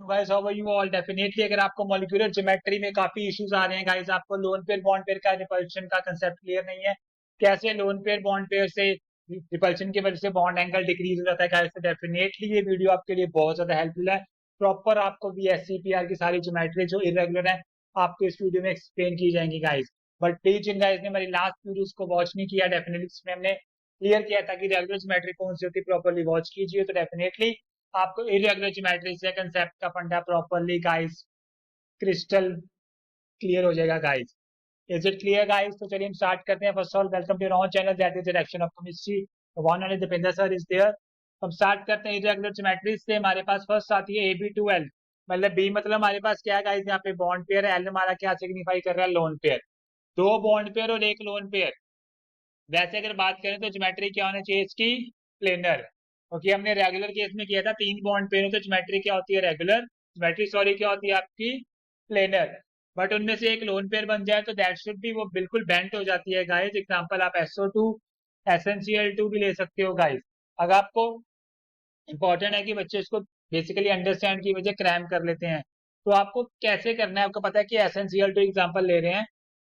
Guys how are you all. Definitely अगर आपको molecular geometry में काफी इश्यूज आ रहे हैं गाइस, आपको लोन पेयर बॉन्ड पेयर का रिपल्शन का कंसेप्ट क्लियर नहीं है, कैसे लोन पेयर बॉन्ड पेयर से रिपल्शन की वजह से बॉन्ड एंगल डिक्रीज हो जाता है गाइस, तो डेफिनेटली ये वीडियो आपके लिए बहुत ज्यादा हेल्पफुल है। प्रॉपर आपको VSCPR की सारी ज्योमेट्री जो इरेगुलर है आपको इस वीडियो में एक्सप्लेन की जाएंगी गाइस। बट प्लीज जिन गाइस ने हमारी लास्ट वीडियोस को वॉच नहीं किया, डेफिनेटली इसमें हमने क्लियर किया था कि रेगुलर ज्योमेट्री कौन सी होती है, प्रॉपर्ली वॉच कीजिए तो डेफिनेटली आपको इरेगुलर ज्योमेट्री से कंसेप्ट का फंडा प्रॉपर्ली गाइस क्रिस्टल क्लियर हो जाएगा guys. Is it clear guys? तो चलिए हम स्टार्ट करते हैं। First of all welcome to our channel that is direction of chemistry, one and Dipendra sir is there. हम स्टार्ट करते हैं इरेगुलर ज्योमेट्री से। हमारे पास फर्स्ट आती है AB2L, मतलब बी मतलब हमारे पास क्या है गाइस, यहाँ पे बॉन्ड पेयर है, एल हमारा क्या सिग्निफाई कर रहा है, लोन पेयर। दो बॉन्ड पेयर और एक लोन पेयर। वैसे अगर बात करें तो ज्योमेट्री क्या होना चाहिए इसकी, प्लेनर, क्योंकि हमने रेगुलर केस में किया था तीन बॉन्ड पेयर तो ज्योमेट्री क्या होती है, रेगुलर ज्योमेट्री सॉरी क्या होती है आपकी, प्लेनर। बट उनमें से एक लोन पेयर बन जाए तो दैट शुड भी वो बिल्कुल बेंट हो जाती है गाइस। एग्जांपल आप SO2 SnCl2 भी ले सकते हो गाइस। अगर आपको इंपॉर्टेंट है कि बच्चे इसको बेसिकली अंडरस्टैंड की वजह क्रैम कर लेते हैं, तो आपको कैसे करना है, आपको पता है कि SnCl2 एग्जाम्पल ले रहे हैं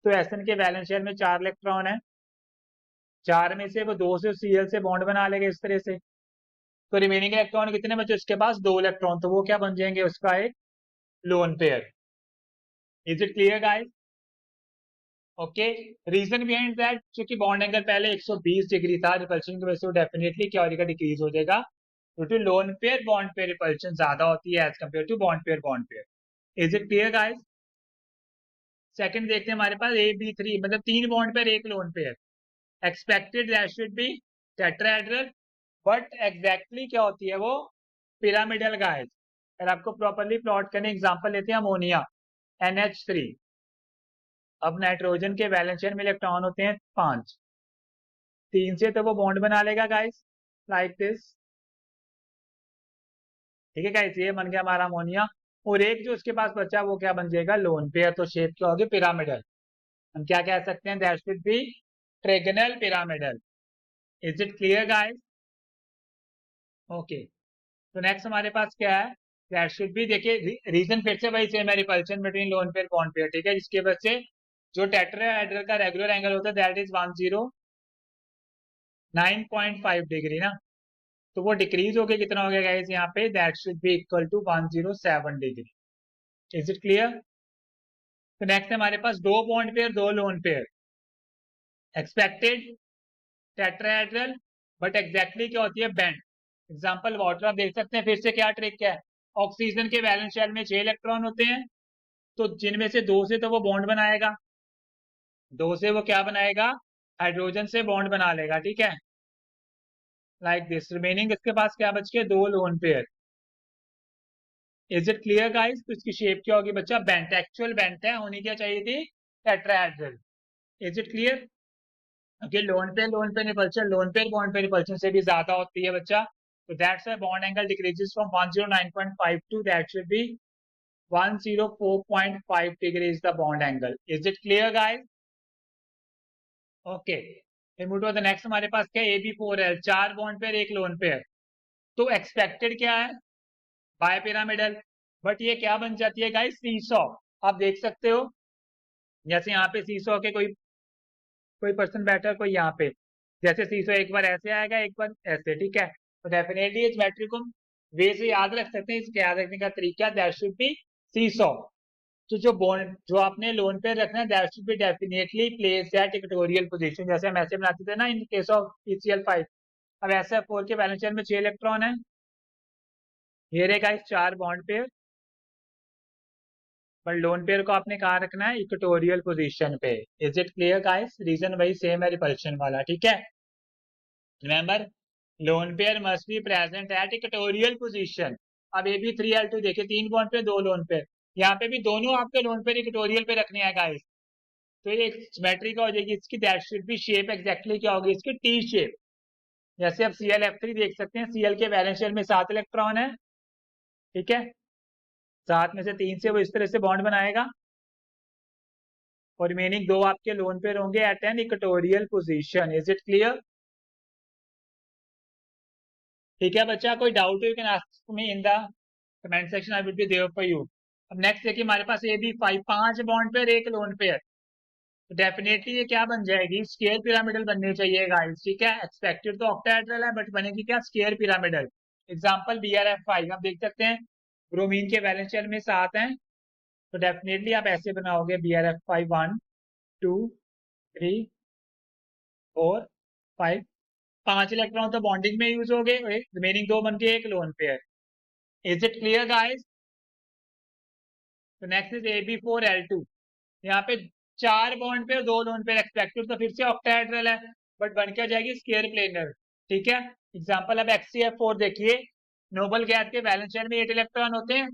तो Sn के वैलेंस शेल में 4 इलेक्ट्रॉन है, चार में से वो दो से Cl से बॉन्ड बना लेगा इस तरह से, तो रिमेनिंग इलेक्ट्रॉन कितने बचे उसके पास, दो इलेक्ट्रॉन, तो वो क्या बन जाएंगे, उसका एक lone pair. Is it clear guys? Okay. Reason behind that, क्योंकि बॉन्ड एंगल पहले 120 डिग्री था, रिपल्शन की वजह से वो डेफिनेटली क्या होगा, डिक्रीज हो जाएगा, क्योंकि lone pair bond pair repulsion ज्यादा होती है as compare to bond pair bond pair. Is it clear guys? Second देखते हैं हमारे पास AB3, मतलब तीन बॉन्ड पेयर एक lone pair. Expected that should be tetrahedral, but exactly क्या होती है वो, पिरामिडल गाइस। अगर आपको प्रॉपरली प्लॉट करने एग्जांपल लेते हैं अमोनिया NH3। अब नाइट्रोजन के वैलेंस शेल में इलेक्ट्रॉन होते हैं 5, तीन से तो वो बॉन्ड बना लेगा गाइस लाइक दिस, ठीक है गाइस, ये बन गया हमारा अमोनिया। और एक जो उसके पास बचा वो क्या बन जाएगा, लोन पेयर, तो शेप क्या होगी, पिरामिडल। हम क्या कह सकते हैं, that should be trigonal pyramidal. Is it clear guys? Okay. तो नेक्स्ट हमारे पास क्या है, दैट शुड बी, देखिए रीजन फिर से वही सेम है, repulsion between lone pair bond pair, ठीक है, जिसके वजह से जो टेट्राहेड्रल का रेगुलर एंगल होता है दैट इज 109.5 डिग्री ना, तो वो डिक्रीज होके कितना हो गया गाइस यहाँ पे, that should be equal to 107 degree. Is it clear? तो नेक्स्ट हमारे पास दो बॉन्ड पेयर दो lone pair, expected tetrahedral, but exactly क्या होती है, बेंड। एग्जांपल वाटर, आप देख सकते हैं फिर से क्या ट्रिक है, ऑक्सीजन के वैलेंस शेल में 6 इलेक्ट्रॉन होते हैं, तो जिनमें से दो से तो वो बॉन्ड बनाएगा, दो से वो क्या बनाएगा, हाइड्रोजन से बॉन्ड बना लेगा, ठीक है, लाइक दिस। रिमेनिंग इसके पास क्या बच के, दो lone pair. Is it clear guys? तो इसकी शेप क्या होगी बच्चा, बेंट, एक्चुअल बेंट है, होनी क्या चाहिए थी, tetrahedral. Is it clear? Okay. Lone pair repulsion, lone pair bond pair repulsion से भी ज्यादा होती है बच्चा, तो that's why bond angle decreases from 109.5 to that should be 104.5 degree is the bond angle. Is it clear guys? Okay. फिर move to the next, हमारे पास क्या है, AB4L, चार बॉन्ड पेयर एक लोन पेयर, तो एक्सपेक्टेड क्या है, बाय पिरामिडल, बट ये क्या बन जाती है गाइस, सीसॉ। आप देख सकते हो जैसे यहाँ पे सीसॉ के कोई कोई पर्सन बैठा है, कोई यहाँ पे, जैसे सीसो एक बार ऐसे आएगा एक बार ऐसे, ठीक है, तो डेफिनेटली इस मैट्रिक को वे से याद रख सकते हैं। इसके याद रखने का तरीका, दैट शुड बी सीसॉ। तो जो बॉन्ड जो आपने लोन पे रखना है that should be definitely place at equatorial position, जैसे हम ऐसे बनाते थे ना इन केस ऑफ ECl5। अब SF4 के वैलेंस शेल में 6 इलेक्ट्रॉन है, ये रहेगा इस चार बॉन्ड पेयर, पर लोन पेयर को आपने कहा रखना है, इक्वेटोरियल पोजीशन पे। Is it clear guys? Reason वही सेम है, रिपल्शन वाला, ठीक है। Remember, lone pair must be present at equatorial position. अब AB3L2 देखिए, तीन बॉन्ड पे दो लोन पेयर, यहाँ पे भी दोनों आपके लोन पेयर इक्वेटोरियल पे रखने हैं गाइस, तो ये एक सिमेट्री का हो जाएगी इसकी, that should B shape exactly क्या होगी इसकी, टी शेप। जैसे आप ClF3 देख सकते हैं, Cl के वैलेंस शेल में 7 इलेक्ट्रॉन है, ठीक है, सात में से तीन से वो इस तरह से बॉन्ड बनाएगा, और रिमेनिंग दो आपके लोन पेयर होंगे at an equatorial position. Is it clear? ठीक है बच्चा, कोई doubt you can ask me in the comment section I will be there for you. अब नेक्स्ट देखिए हमारे पास AB5 5 बॉन्ड पेयर एक लोन पेयर, तो डेफिनेटली ये क्या बन जाएगी, स्क्वायर पिरामिडल बननी चाहिए गाइस, ठीक है। एक्सपेक्टेड तो ऑक्टाहेड्रल है बट बनेगी क्या, स्क्वायर पिरामिडल। एग्जांपल BrF5 आप देख सकते हैं ब्रोमीन के वैलेंस शेल में 7 हैं, तो डेफिनेटली आप ऐसे बनाओगे BrF5 1 2 3 4 5, 5 इलेक्ट्रॉन तो बॉन्डिंग में यूज हो गए, रिमेनिंग 2 बन के एक lone pair. Is it clear guys? तो नेक्स्ट इज AB4L2, यहाँ पे 4 bond pair 2 loan pair expected, तो फिर से ऑक्टाहेड्रल है बट बन क्या जाएगी, स्क्वायर प्लेनर, ठीक है। एग्जांपल अब HCF4 देखिए, नोबल गैस के वैलेंस शेल में 8 इलेक्ट्रॉन होते हैं,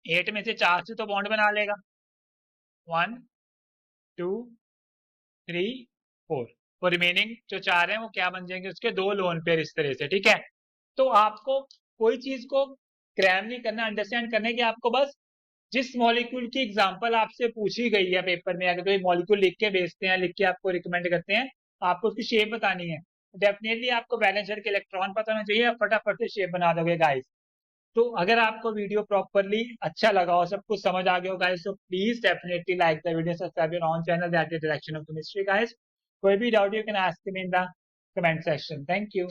8 में से 4 से तो बॉन्ड बना लेगा, 1 2 3 4, और रिमेनिंग जो 4 हैं वो क्या बन जाएंगे, उसके 2 लोन पेयर, इस तरह से, ठीक है। तो आपको कोई चीज को क्रैम नहीं करना, अंडरस्टैंड करने की, आपको बस जिस मॉलिक्यूल की एग्जांपल आपसे पूछी गई है पेपर में, अगर कोई मॉलिक्यूल लिख के भेजते हैं, लिख के आपको रिकमेंड करते हैं, आपको उसकी शेप बतानी है, डेफिनेटली आपको वैलेंस शेल के इलेक्ट्रॉन पता होना चाहिए, आप फटाफट से शेप बना दोगे गाइस। तो अगर आपको वीडियो प्रॉपरली अच्छा लगा हो, सब कुछ समझ आ गया हो गाइस, तो please definitely like the video, subscribe your on channel that is direction of chemistry guys. कोई भी doubt you can ask me in the comment section. Thank you.